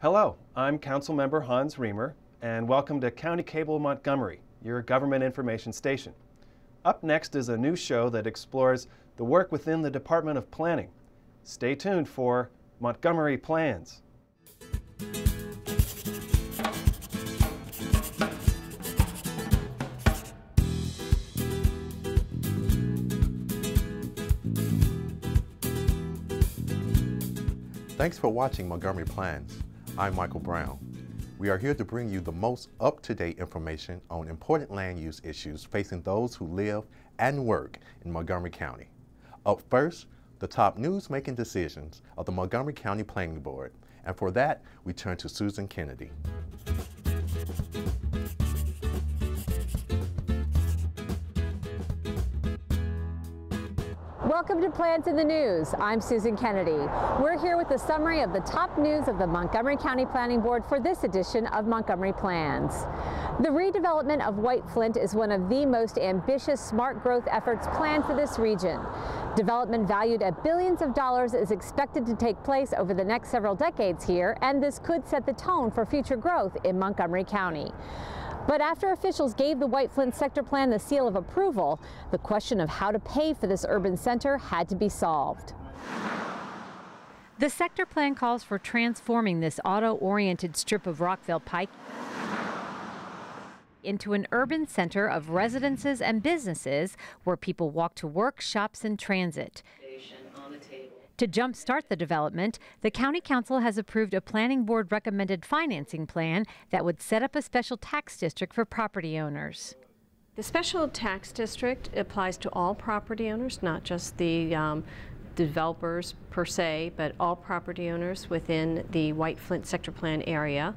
Hello, I'm Councilmember Hans Reamer, and welcome to County Cable Montgomery, your government information station. Up next is a new show that explores the work within the Department of Planning. Stay tuned for Montgomery Plans. Thanks for watching Montgomery Plans. I'm Michael Brown. We are here to bring you the most up-to-date information on important land use issues facing those who live and work in Montgomery County. Up first, the top news-making decisions of the Montgomery County Planning Board. And for that, we turn to Susan Kennedy. Welcome to Plans in the News. I'm Susan Kennedy. We're here with a summary of the top news of the Montgomery County Planning Board for this edition of Montgomery Plans. The redevelopment of White Flint is one of the most ambitious smart growth efforts planned for this region. Development valued at billions of dollars is expected to take place over the next several decades here, and this could set the tone for future growth in Montgomery County. But after officials gave the White Flint sector plan the seal of approval, the question of how to pay for this urban center had to be solved. The sector plan calls for transforming this auto-oriented strip of Rockville Pike into an urban center of residences and businesses where people walk to work, shops, and transit. To jumpstart the development, the County Council has approved a Planning Board recommended financing plan that would set up a special tax district for property owners. The special tax district applies to all property owners, not just the developers per se, but all property owners within the White Flint sector plan area,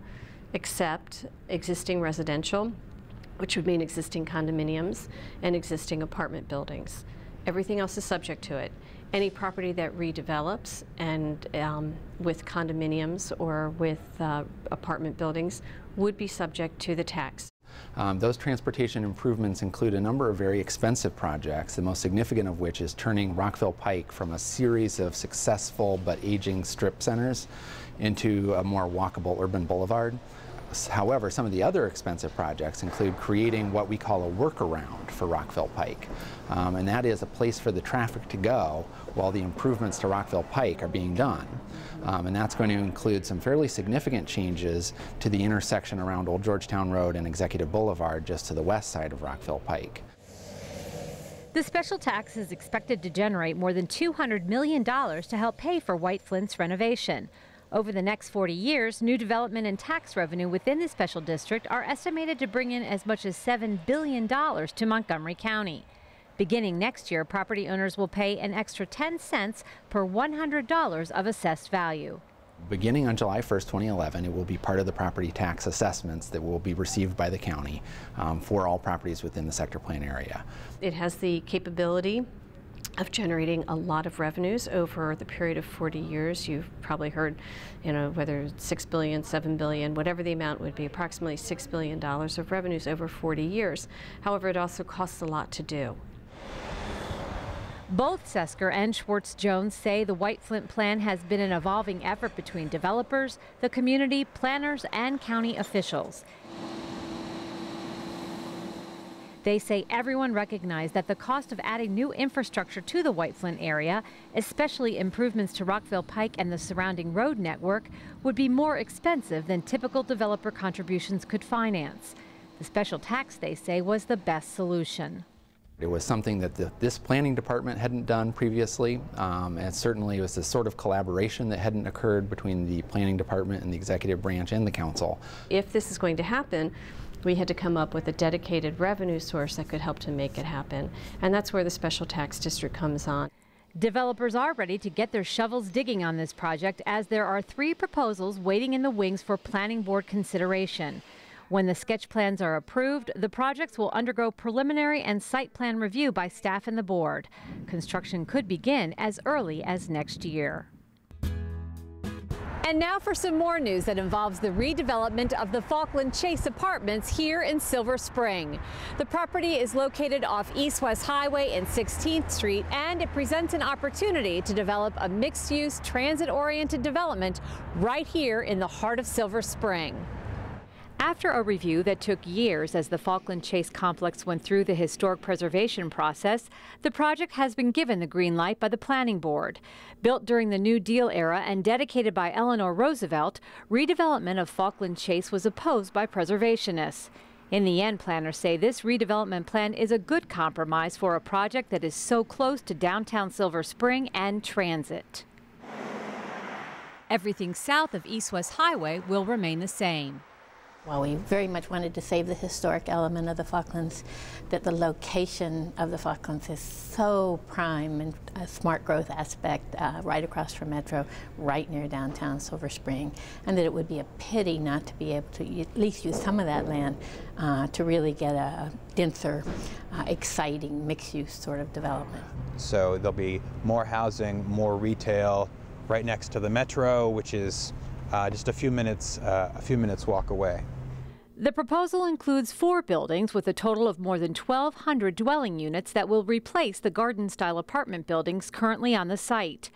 except existing residential, which would mean existing condominiums and existing apartment buildings. Everything else is subject to it. Any property that redevelops and with condominiums or with apartment buildings would be subject to the tax. Those transportation improvements include a number of very expensive projects, the most significant of which is turning Rockville Pike from a series of successful but aging strip centers into a more walkable urban boulevard. However, some of the other expensive projects include creating what we call a workaround for Rockville Pike, and that is a place for the traffic to go while the improvements to Rockville Pike are being done. And that's going to include some fairly significant changes to the intersection around Old Georgetown Road and Executive Boulevard just to the west side of Rockville Pike. The special tax is expected to generate more than $200 million to help pay for White Flint's renovation. Over the next 40 years, new development and tax revenue within the special district are estimated to bring in as much as $7 billion to Montgomery County. Beginning next year, property owners will pay an extra 10 cents per $100 of assessed value. Beginning on July 1st, 2011, it will be part of the property tax assessments that will be received by the county for all properties within the sector plan area. It has the capability of generating a lot of revenues over the period of 40 years. You've probably heard, whether it's $6 billion, $7 billion, whatever the amount would be, approximately $6 billion of revenues over 40 years. However, it also costs a lot to do. Both Sesker and Schwartz-Jones say the White Flint plan has been an evolving effort between developers, the community, planners, and county officials. They say everyone recognized that the cost of adding new infrastructure to the White Flint area, especially improvements to Rockville Pike and the surrounding road network, would be more expensive than typical developer contributions could finance. The special tax, they say, was the best solution. It was something that this planning department hadn't done previously, and certainly it was the sort of collaboration that hadn't occurred between the planning department and the executive branch and the council. If this is going to happen, we had to come up with a dedicated revenue source that could help to make it happen, and that's where the special tax district comes on. Developers are ready to get their shovels digging on this project, as there are 3 proposals waiting in the wings for planning board consideration. When the sketch plans are approved, the projects will undergo preliminary and site plan review by staff and the board. Construction could begin as early as next year. And now for some more news that involves the redevelopment of the Falkland Chase Apartments here in Silver Spring. The property is located off East-West Highway and 16th Street, and it presents an opportunity to develop a mixed-use, transit-oriented development right here in the heart of Silver Spring. After a review that took years as the Falkland Chase complex went through the historic preservation process, the project has been given the green light by the Planning Board. Built during the New Deal era and dedicated by Eleanor Roosevelt, redevelopment of Falkland Chase was opposed by preservationists. In the end, planners say this redevelopment plan is a good compromise for a project that is so close to downtown Silver Spring and transit. Everything south of East-West Highway will remain the same. While we very much wanted to save the historic element of the Falklands, that the location of the Falklands is so prime and a smart growth aspect right across from Metro, right near downtown Silver Spring, and that it would be a pity not to be able to at least use some of that land to really get a denser, exciting, mixed-use sort of development. So there'll be more housing, more retail right next to the Metro, which is just a few minutes walk away. The proposal includes 4 buildings with a total of more than 1,200 dwelling units that will replace the garden-style apartment buildings currently on the site.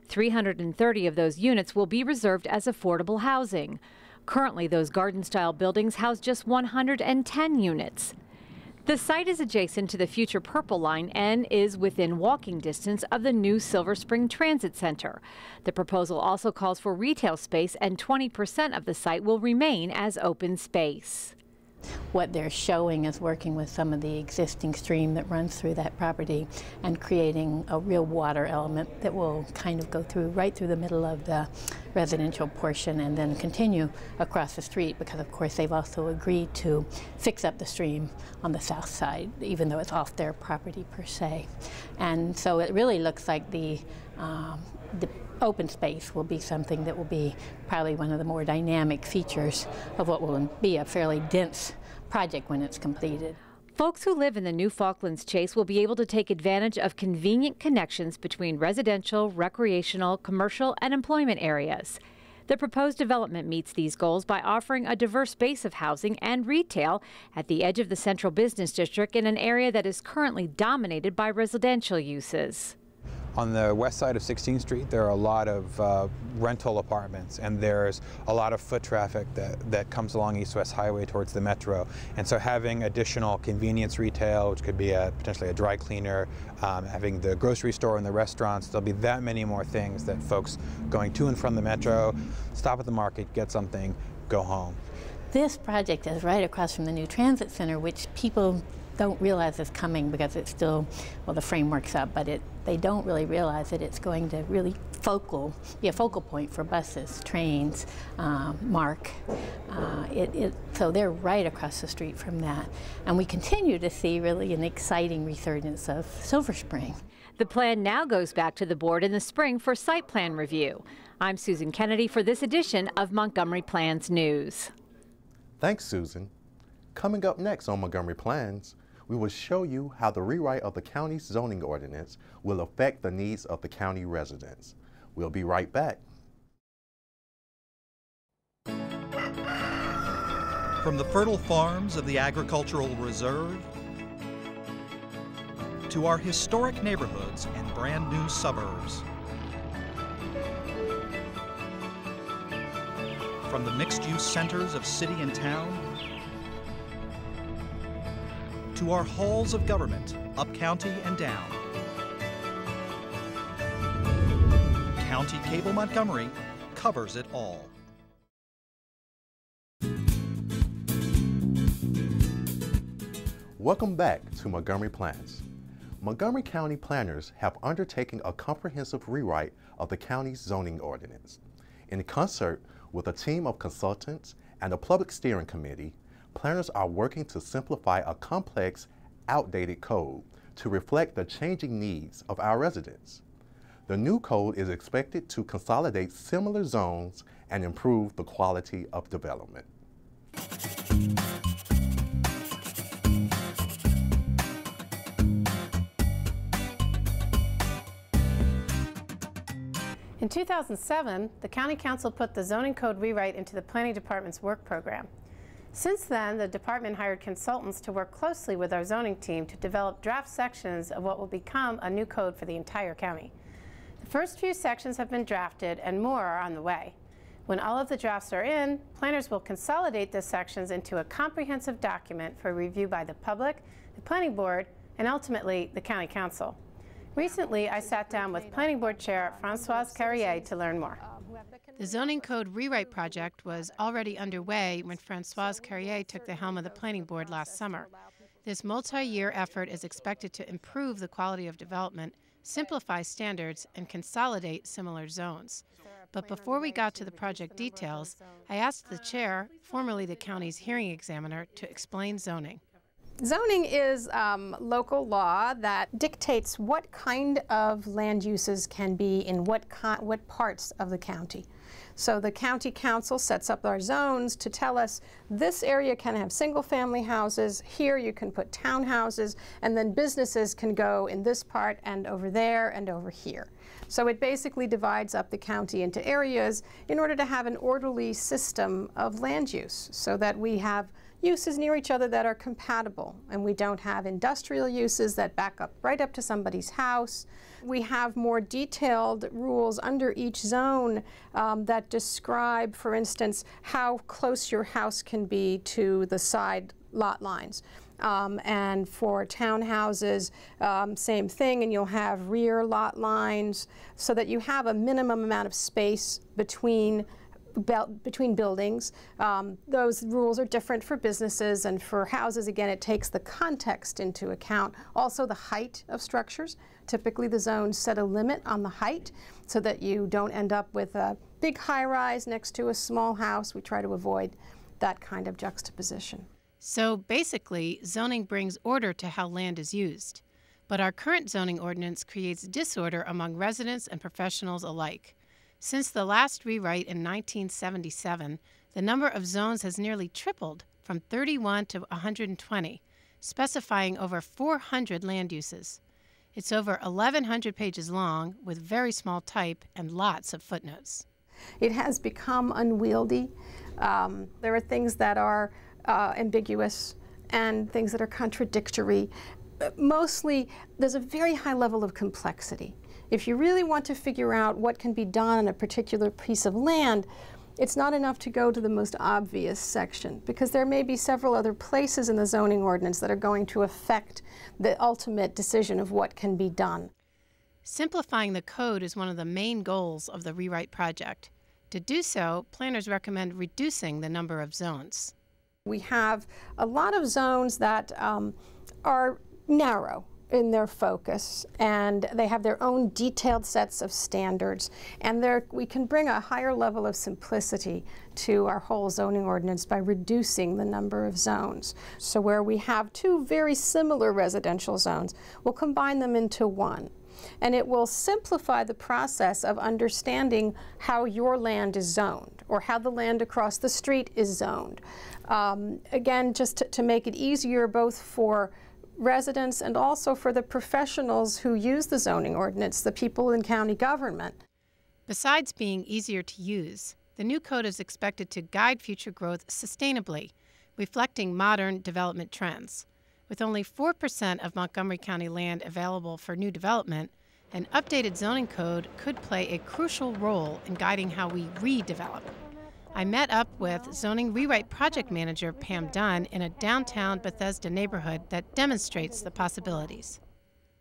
330 of those units will be reserved as affordable housing. Currently, those garden-style buildings house just 110 units. The site is adjacent to the future Purple Line and is within walking distance of the new Silver Spring Transit Center. The proposal also calls for retail space, and 20% of the site will remain as open space. What they're showing is working with some of the existing stream that runs through that property and creating a real water element that will kind of go right through the middle of the residential portion and then continue across the street, because of course they've also agreed to fix up the stream on the south side, even though it's off their property per se. And so it really looks like the open space will be something that will be probably one of the more dynamic features of what will be a fairly dense project when it's completed. Folks who live in the new Falklands Chase will be able to take advantage of convenient connections between residential, recreational, commercial, and employment areas. The proposed development meets these goals by offering a diverse base of housing and retail at the edge of the central business district in an area that is currently dominated by residential uses. On the west side of 16th Street, there are a lot of rental apartments, and there's a lot of foot traffic that comes along East-West Highway towards the Metro. And so having additional convenience retail, which could be potentially a dry cleaner, having the grocery store and the restaurants, there'll be that many more things that folks going to and from the Metro, stop at the market, get something, go home. This project is right across from the new transit center, which people don't realize is coming because it's still, well, the framework's up, but they don't really realize that it's going to really be a focal point for buses, trains, MARC. So they're right across the street from that. And we continue to see really an exciting resurgence of Silver Spring. The plan now goes back to the board in the spring for site plan review. I'm Susan Kennedy for this edition of Montgomery Plans News. Thanks, Susan. Coming up next on Montgomery Plans, we will show you how the rewrite of the county's zoning ordinance will affect the needs of the county residents. We'll be right back. From the fertile farms of the Agricultural Reserve to our historic neighborhoods and brand new suburbs. From the mixed-use centers of city and town to our halls of government, up county and down. County Cable Montgomery covers it all. Welcome back to Montgomery Plans. Montgomery County planners have undertaken a comprehensive rewrite of the county's zoning ordinance. In concert with a team of consultants and a public steering committee, planners are working to simplify a complex, outdated code to reflect the changing needs of our residents. The new code is expected to consolidate similar zones and improve the quality of development. In 2007, the County Council put the zoning code rewrite into the Planning Department's work program. Since then, the department hired consultants to work closely with our zoning team to develop draft sections of what will become a new code for the entire county. The first few sections have been drafted and more are on the way. When all of the drafts are in, planners will consolidate the sections into a comprehensive document for review by the public, the Planning Board, and ultimately the County Council. Recently, I sat down with Planning Board Chair Françoise Carrier to learn more. The zoning code rewrite project was already underway when Françoise Carrier took the helm of the Planning Board last summer. This multi-year effort is expected to improve the quality of development, simplify standards, and consolidate similar zones. But before we got to the project details, I asked the chair, formerly the county's hearing examiner, to explain zoning. Zoning is local law that dictates what kind of land uses can be in what parts of the county. So the county council sets up our zones to tell us this area can have single-family houses, here you can put townhouses, and then businesses can go in this part and over there and over here. So it basically divides up the county into areas in order to have an orderly system of land use so that we have uses near each other that are compatible, and we don't have industrial uses that back up right up to somebody's house. We have more detailed rules under each zone that describe, for instance, how close your house can be to the side lot lines. And for townhouses, same thing, and you'll have rear lot lines so that you have a minimum amount of space between buildings. Those rules are different for businesses, and for houses, again, it takes the context into account. Also the height of structures. Typically the zones set a limit on the height so that you don't end up with a big high-rise next to a small house. We try to avoid that kind of juxtaposition. So basically, zoning brings order to how land is used. But our current zoning ordinance creates disorder among residents and professionals alike. Since the last rewrite in 1977, the number of zones has nearly tripled from 31 to 120, specifying over 400 land uses. It's over 1,100 pages long with very small type and lots of footnotes. It has become unwieldy. There are things that are ambiguous and things that are contradictory. Mostly, there's a very high level of complexity. If you really want to figure out what can be done on a particular piece of land, it's not enough to go to the most obvious section, because there may be several other places in the zoning ordinance that are going to affect the ultimate decision of what can be done. Simplifying the code is one of the main goals of the rewrite project. To do so, planners recommend reducing the number of zones. We have a lot of zones that are narrow in their focus, and they have their own detailed sets of standards, and we can bring a higher level of simplicity to our whole zoning ordinance by reducing the number of zones. So where we have two very similar residential zones, we'll combine them into one. And it will simplify the process of understanding how your land is zoned, or how the land across the street is zoned. Again, just to make it easier both for residents and also for the professionals who use the zoning ordinance, the people in county government. Besides being easier to use, the new code is expected to guide future growth sustainably, reflecting modern development trends. With only 4% of Montgomery County land available for new development, an updated zoning code could play a crucial role in guiding how we redevelop. I met up with zoning rewrite project manager Pam Dunn in a downtown Bethesda neighborhood that demonstrates the possibilities.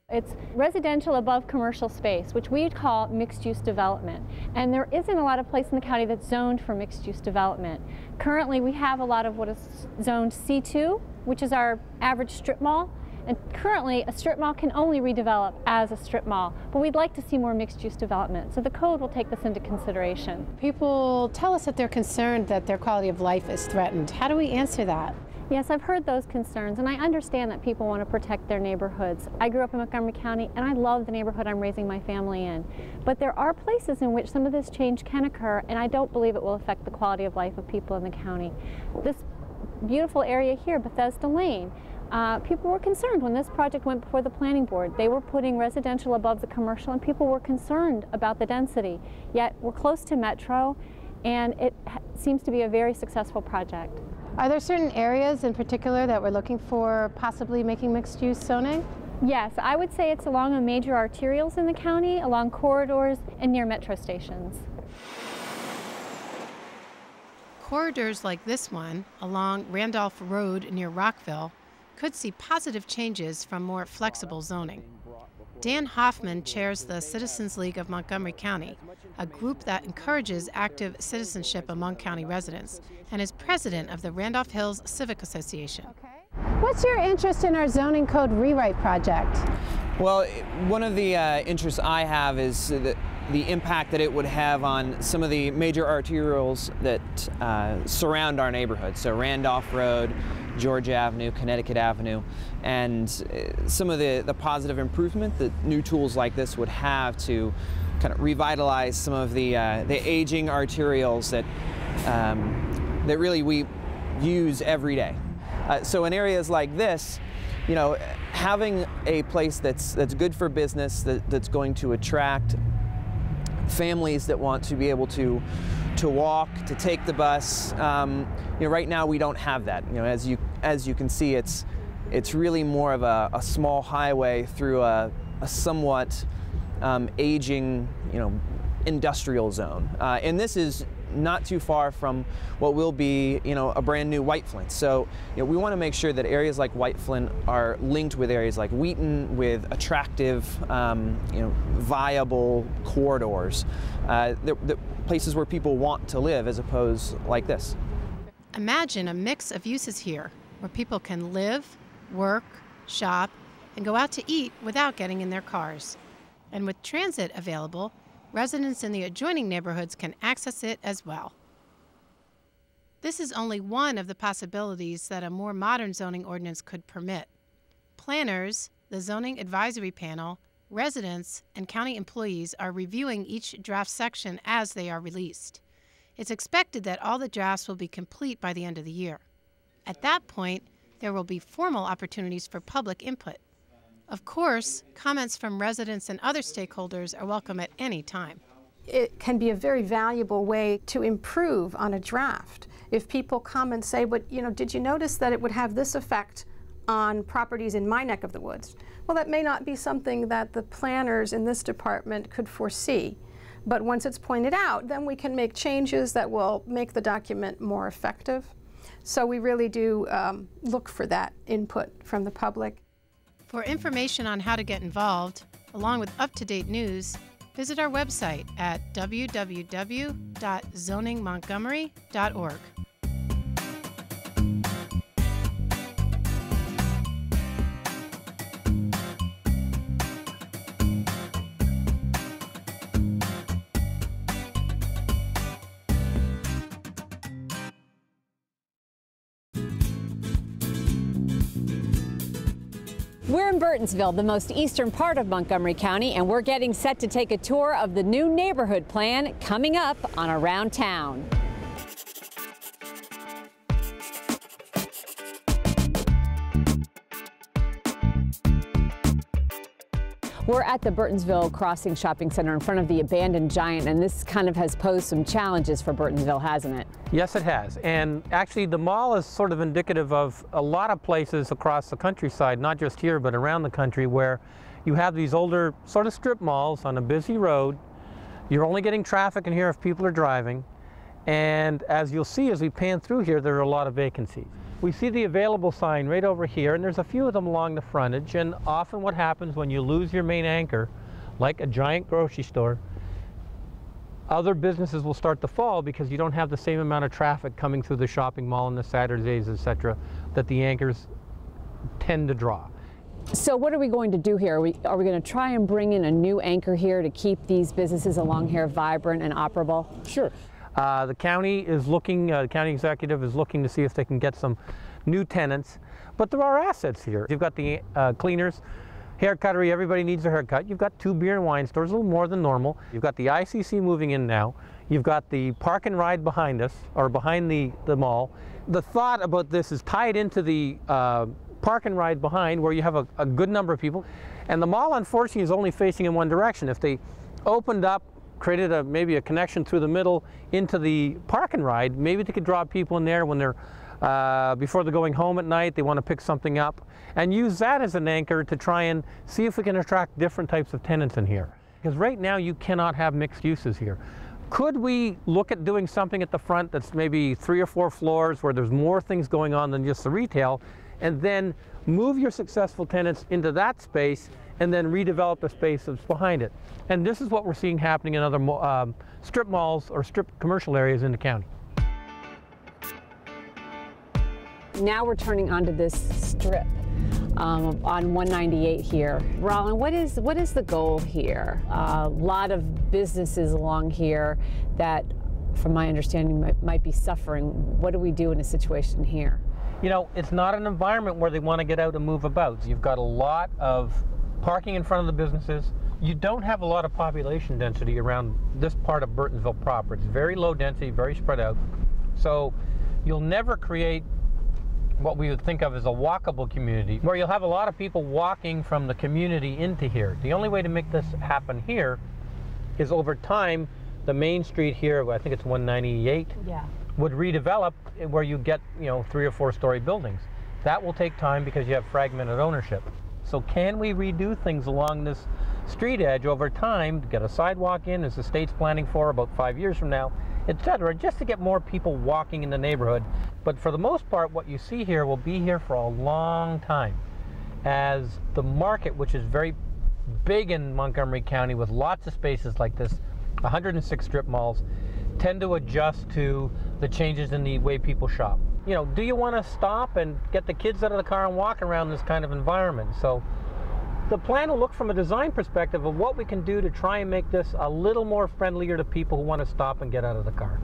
It's residential above commercial space, which we call mixed-use development. And there isn't a lot of place in the county that's zoned for mixed-use development. Currently, we have a lot of what is zoned C2, which is our average strip mall. And currently, a strip mall can only redevelop as a strip mall, but we'd like to see more mixed-use development, so the code will take this into consideration. People tell us that they're concerned that their quality of life is threatened. How do we answer that? Yes, I've heard those concerns, and I understand that people want to protect their neighborhoods. I grew up in Montgomery County, and I love the neighborhood I'm raising my family in. But there are places in which some of this change can occur, and I don't believe it will affect the quality of life of people in the county. This beautiful area here, Bethesda Lane, people were concerned when this project went before the planning board. They were putting residential above the commercial, and people were concerned about the density. Yet we're close to Metro, and it seems to be a very successful project. Are there certain areas in particular that we're looking for possibly making mixed-use zoning? Yes, I would say it's along the major arterials in the county, along corridors, and near metro stations. Corridors like this one, along Randolph Road near Rockville, could see positive changes from more flexible zoning. Dan Hoffman chairs the Citizens League of Montgomery County, a group that encourages active citizenship among county residents, and is president of the Randolph Hills Civic Association. What's your interest in our zoning code rewrite project? Well, one of the interests I have is the impact that it would have on some of the major arterials that surround our neighborhood. So Randolph Road, Georgia Avenue, Connecticut Avenue, and some of the positive improvement that new tools like this would have to kind of revitalize some of the aging arterials that that really we use every day. So in areas like this, you know, having a place that's good for business, that's going to attract families that want to be able to walk, to take the bus. You know, right now we don't have that. You know, as you can see, it's really more of a small highway through a somewhat aging, you know, industrial zone. And this is not too far from what will be, you know, a brand new White Flint. So, you know, we want to make sure that areas like White Flint are linked with areas like Wheaton, with attractive, you know, viable corridors, the places where people want to live, as opposed like this. Imagine a mix of uses here, where people can live, work, shop, and go out to eat without getting in their cars. And with transit available, residents in the adjoining neighborhoods can access it as well. This is only one of the possibilities that a more modern zoning ordinance could permit. Planners, the Zoning Advisory Panel, residents, and county employees are reviewing each draft section as they are released. It's expected that all the drafts will be complete by the end of the year. At that point, there will be formal opportunities for public input. Of course, comments from residents and other stakeholders are welcome at any time. It can be a very valuable way to improve on a draft. If people come and say, but you know, did you notice that it would have this effect on properties in my neck of the woods? Well, that may not be something that the planners in this department could foresee. But once it's pointed out, then we can make changes that will make the document more effective. So we really do look for that input from the public. For information on how to get involved, along with up-to-date news, visit our website at www.zoningmontgomery.org. We're in Burtonsville, the most eastern part of Montgomery County, and we're getting set to take a tour of the new neighborhood plan coming up on Around Town. We're at the Burtonsville Crossing Shopping Center in front of the abandoned Giant, and this kind of has posed some challenges for Burtonsville, hasn't it? Yes, it has. And actually the mall is sort of indicative of a lot of places across the countryside, not just here, but around the country, where you have these older sort of strip malls on a busy road. You're only getting traffic in here if people are driving. And as you'll see as we pan through here, there are a lot of vacancies. We see the available sign right over here, and there's a few of them along the frontage, and often what happens when you lose your main anchor, like a Giant grocery store, other businesses will start to fall because you don't have the same amount of traffic coming through the shopping mall on the Saturdays, etc., that the anchors tend to draw. So what are we going to do here? Are we going to try and bring in a new anchor here to keep these businesses along here vibrant and operable? Sure. The county is looking, the county executive is looking to see if they can get some new tenants, but there are assets here. You've got the cleaners, haircuttery, everybody needs a haircut. You've got 2 beer and wine stores, a little more than normal. You've got the ICC moving in now. You've got the park and ride behind us, or behind the mall. The thought about this is tied into the park and ride behind where you have a good number of people. And the mall, unfortunately, is only facing in one direction. If they opened up, created maybe a connection through the middle into the park and ride, maybe they could draw people in there when they're before they're going home at night, they want to pick something up, and use that as an anchor to try and see if we can attract different types of tenants in here. Because right now you cannot have mixed uses here. Could we look at doing something at the front that's maybe 3 or 4 floors where there's more things going on than just the retail, and then move your successful tenants into that space and then redevelop the space that's behind it? And this is what we're seeing happening in other strip malls or strip commercial areas in the county. Now we're turning onto this strip on 198 here. Roland, what is the goal here? A lot of businesses along here that, from my understanding, might be suffering. What do we do in a situation here? You know, it's not an environment where they want to get out and move about. You've got a lot of parking in front of the businesses. You don't have a lot of population density around this part of Burtonsville proper. It's very low density, very spread out. So you'll never create what we would think of as a walkable community, where you'll have a lot of people walking from the community into here. The only way to make this happen here is over time, the main street here, I think it's 198, would redevelop where you get, 3 or 4 story buildings. That will take time because you have fragmented ownership. So can we redo things along this street edge over time to get a sidewalk in, as the state's planning for about 5 years from now, etc., just to get more people walking in the neighborhood. But for the most part, what you see here will be here for a long time, as the market, which is very big in Montgomery County with lots of spaces like this, 106 strip malls, tend to adjust to the changes in the way people shop. Do you want to stop and get the kids out of the car and walk around this kind of environment? So the plan will look from a design perspective of what we can do to try and make this a little more friendlier to people who want to stop and get out of the car.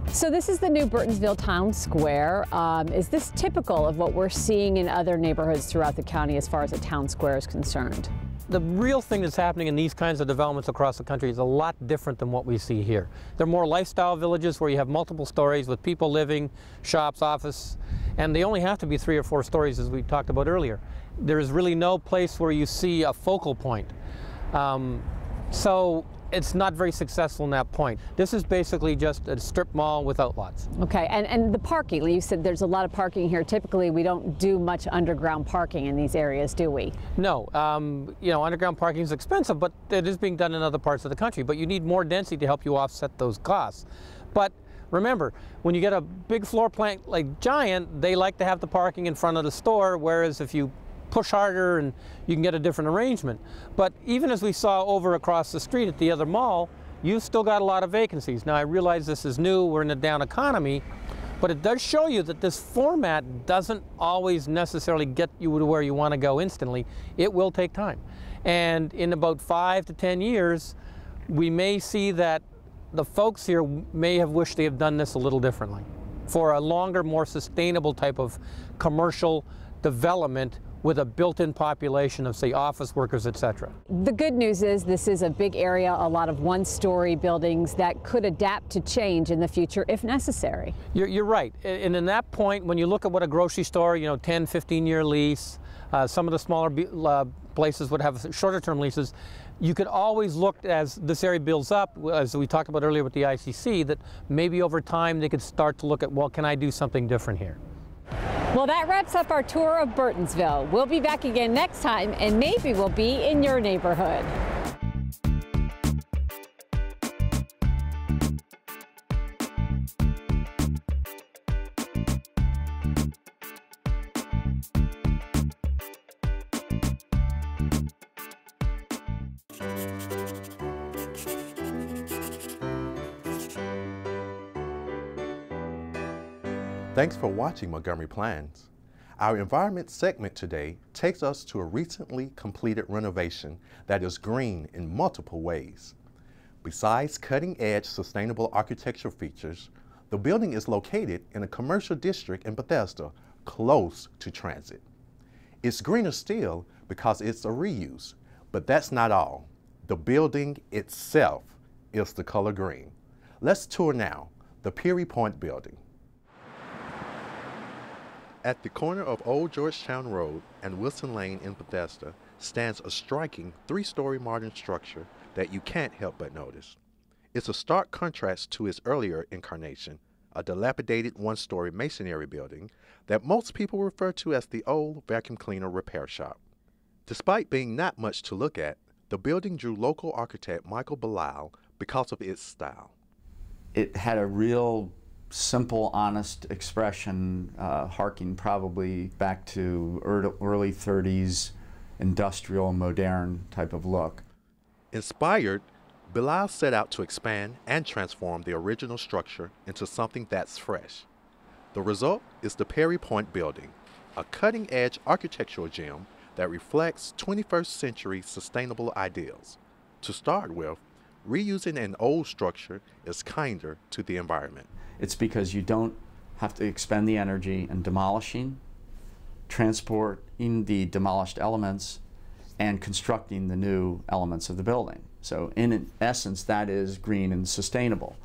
So this is the new Burtonsville Town Square. Is this typical of what we're seeing in other neighborhoods throughout the county as far as a town square is concerned? The real thing that's happening in these kinds of developments across the country is a lot different than what we see here. They're more lifestyle villages where you have multiple stories with people living, shops, office, and they only have to be 3 or 4 stories, as we talked about earlier. There is really no place where you see a focal point. So it's not very successful in that point. This is basically just a strip mall with outlots. Okay, and the parking, you said there's a lot of parking here. Typically, we don't do much underground parking in these areas, do we? No, underground parking is expensive, but it is being done in other parts of the country. But you need more density to help you offset those costs. But remember, when you get a big floor plan like Giant, they like to have the parking in front of the store, whereas if you push harder and you can get a different arrangement. But even as we saw over across the street at the other mall, you've still got a lot of vacancies. Now I realize this is new, we're in a down economy, but it does show you that this format doesn't always necessarily get you to where you want to go instantly. It will take time. And in about 5 to 10 years, we may see that the folks here may have wished they have done this a little differently for a longer, more sustainable type of commercial development with a built-in population of, say, office workers, etc. The good news is this is a big area, a lot of one-story buildings that could adapt to change in the future if necessary. You're right. And in that point, when you look at what a grocery store, 10, 15-year lease, some of the smaller places would have shorter-term leases, you could always look, as this area builds up, as we talked about earlier with the ICC, that maybe over time they could start to look at, well, can I do something different here? Well, that wraps up our tour of Burtonsville. We'll be back again next time, and maybe we'll be in your neighborhood. Thanks for watching Montgomery Plans. Our environment segment today takes us to a recently completed renovation that is green in multiple ways. Besides cutting-edge sustainable architectural features, the building is located in a commercial district in Bethesda, close to transit. It's greener still because it's a reuse, but that's not all. The building itself is the color green. Let's tour now, the Peary Point building. At the corner of Old Georgetown Road and Wilson Lane in Bethesda stands a striking 3-story modern structure that you can't help but notice. It's a stark contrast to its earlier incarnation, a dilapidated 1-story masonry building that most people refer to as the old vacuum cleaner repair shop. Despite being not much to look at, the building drew local architect Michael Bilal because of its style. It had a real simple, honest expression, harking probably back to early 30s industrial, modern type of look. Inspired, Bilal set out to expand and transform the original structure into something that's fresh. The result is the Perry Point building, a cutting-edge architectural gem that reflects 21st century sustainable ideals. To start with, reusing an old structure is kinder to the environment. It's because you don't have to expend the energy in demolishing, transporting the demolished elements, and constructing the new elements of the building. So in essence, that is green and sustainable.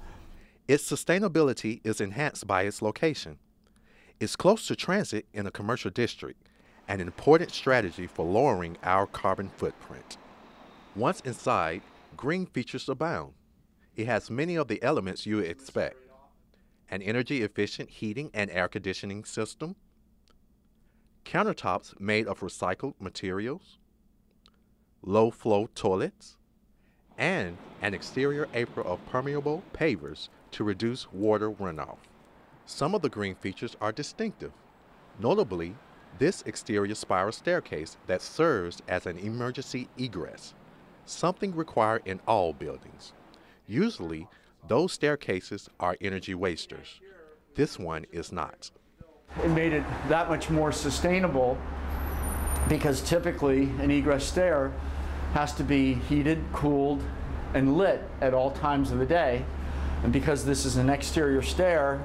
Its sustainability is enhanced by its location. It's close to transit in a commercial district, an important strategy for lowering our carbon footprint. Once inside, green features abound. It has many of the elements you would expect: an energy-efficient heating and air conditioning system, countertops made of recycled materials, low-flow toilets, and an exterior apron of permeable pavers to reduce water runoff. Some of the green features are distinctive, notably this exterior spiral staircase that serves as an emergency egress, something required in all buildings. Usually, those staircases are energy wasters. This one is not. It made it that much more sustainable because typically an egress stair has to be heated, cooled, and lit at all times of the day. And because this is an exterior stair,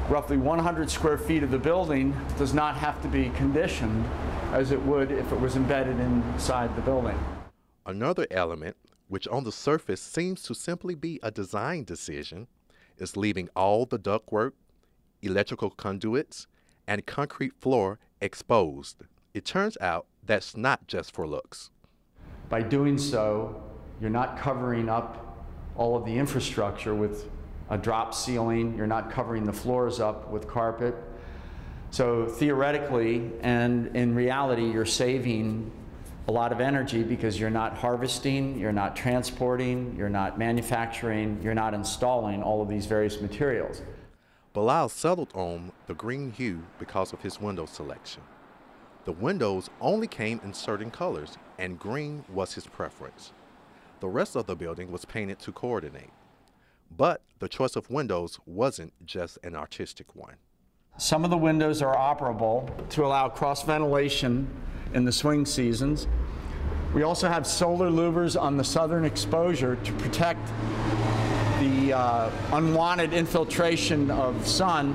roughly 100 square feet of the building does not have to be conditioned as it would if it was embedded inside the building. Another element, which on the surface seems to simply be a design decision, is leaving all the ductwork, electrical conduits, and concrete floor exposed. It turns out that's not just for looks. By doing so, you're not covering up all of the infrastructure with a drop ceiling, you're not covering the floors up with carpet. So theoretically and in reality, you're saving a lot of energy because you're not harvesting, you're not transporting, you're not manufacturing, you're not installing all of these various materials. Bilal settled on the green hue because of his window selection. The windows only came in certain colors, and green was his preference. The rest of the building was painted to coordinate. But the choice of windows wasn't just an artistic one. Some of the windows are operable to allow cross ventilation in the swing seasons. We also have solar louvers on the southern exposure to protect the unwanted infiltration of sun,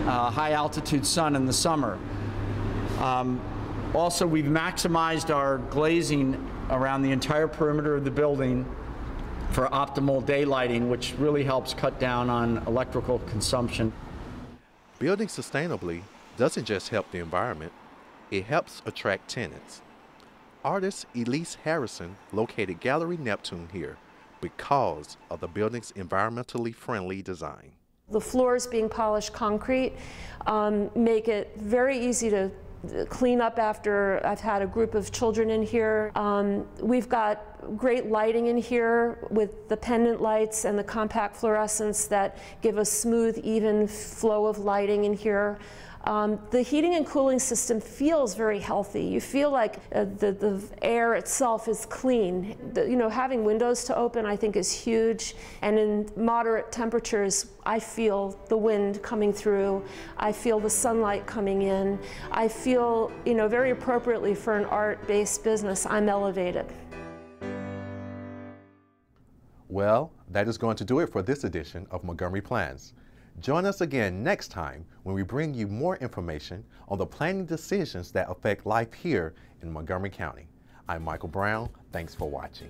high altitude sun in the summer. Also, we've maximized our glazing around the entire perimeter of the building for optimal daylighting, which really helps cut down on electrical consumption. Building sustainably doesn't just help the environment, it helps attract tenants. Artist Elise Harrison located Gallery Neptune here because of the building's environmentally friendly design. The floors being polished concrete make it very easy to clean up after I've had a group of children in here. We've got great lighting in here with the pendant lights and the compact fluorescents that give a smooth, even flow of lighting in here. The heating and cooling system feels very healthy. You feel like the air itself is clean. Having windows to open, I think, is huge. And in moderate temperatures, I feel the wind coming through. I feel the sunlight coming in. I feel, very appropriately for an art-based business, I'm elevated. Well, that is going to do it for this edition of Montgomery Plans. Join us again next time when we bring you more information on the planning decisions that affect life here in Montgomery County. I'm Michael Brown. Thanks for watching.